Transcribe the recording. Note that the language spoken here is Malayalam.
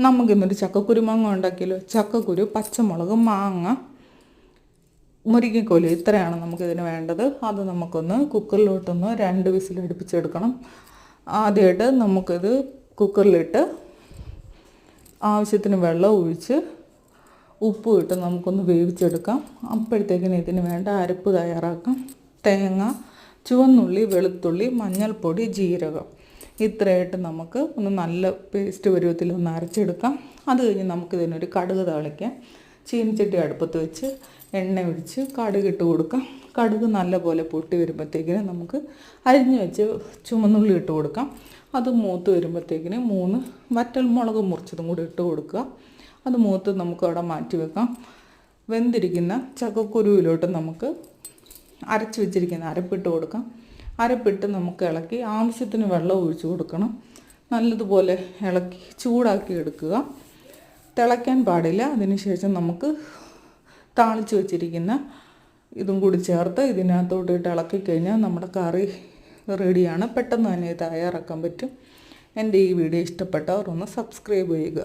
നമുക്കിന്നൊരു ചക്കക്കുരു മാങ്ങ ഉണ്ടാക്കിയല്ലോ. ചക്കക്കുരു, പച്ചമുളക്, മാങ്ങ, മുരിങ്ങക്കോല്, ഇത്രയാണ് നമുക്കിതിന് വേണ്ടത്. അത് നമുക്കൊന്ന് കുക്കറിലോട്ടൊന്ന് 2 വിസിൽ അടുപ്പിച്ചെടുക്കണം. ആദ്യമായിട്ട് നമുക്കിത് കുക്കറിലിട്ട് ആവശ്യത്തിന് വെള്ളം ഒഴിച്ച് ഉപ്പ് ഇട്ട് നമുക്കൊന്ന് വേവിച്ചെടുക്കാം. അപ്പോഴത്തേക്കിന് ഇതിന് വേണ്ട അരപ്പ് തയ്യാറാക്കാം. തേങ്ങ, ചുവന്നുള്ളി, വെളുത്തുള്ളി, മഞ്ഞൾപ്പൊടി, ജീരകം, ഇത്രയായിട്ട് നമുക്ക് ഒന്ന് നല്ല പേസ്റ്റ് പരുവത്തിൽ ഒന്ന് അരച്ചെടുക്കാം. അത് കഴിഞ്ഞ് നമുക്കിതിനൊരു കടുക് താളിക്കാം. ചീനിച്ചട്ടി അടുപ്പത്ത് വെച്ച് എണ്ണ ഒഴിച്ച് കടുകിട്ട് കൊടുക്കാം. കടുക് നല്ലപോലെ പൊട്ടി വരുമ്പോഴത്തേക്കിന് നമുക്ക് അരിഞ്ഞ് വെച്ച് ചുവന്നുള്ളി ഇട്ട് കൊടുക്കാം. അത് മൂത്ത് വരുമ്പോഴത്തേക്കിന് 3 വറ്റൽമുളക് മുറിച്ചതും കൂടി ഇട്ട് കൊടുക്കുക. അത് മൂത്ത് നമുക്ക് അവിടെ മാറ്റി വെക്കാം. വെന്തിരിക്കുന്ന ചക്കക്കുരുവിലോട്ട് നമുക്ക് അരച്ച് വെച്ചിരിക്കുന്ന അരപ്പിട്ട് കൊടുക്കാം. അരപ്പിട്ട് നമുക്ക് ഇളക്കി ആവശ്യത്തിന് വെള്ളം ഒഴിച്ച് കൊടുക്കണം. നല്ലതുപോലെ ഇളക്കി ചൂടാക്കി എടുക്കുക. തിളയ്ക്കാൻ പാടില്ല. അതിനുശേഷം നമുക്ക് താളിച്ച് വെച്ചിരിക്കുന്ന ഇതും കൂടി ചേർത്ത് ഇതിനകത്തോട്ടിട്ട് ഇളക്കി കഴിഞ്ഞാൽ നമ്മുടെ കറി റെഡിയാണ്. പെട്ടെന്ന് തന്നെ തയ്യാറാക്കാൻ പറ്റും. എൻ്റെ ഈ വീഡിയോ ഇഷ്ടപ്പെട്ടവർ ഒന്ന് സബ്സ്ക്രൈബ് ചെയ്യുക.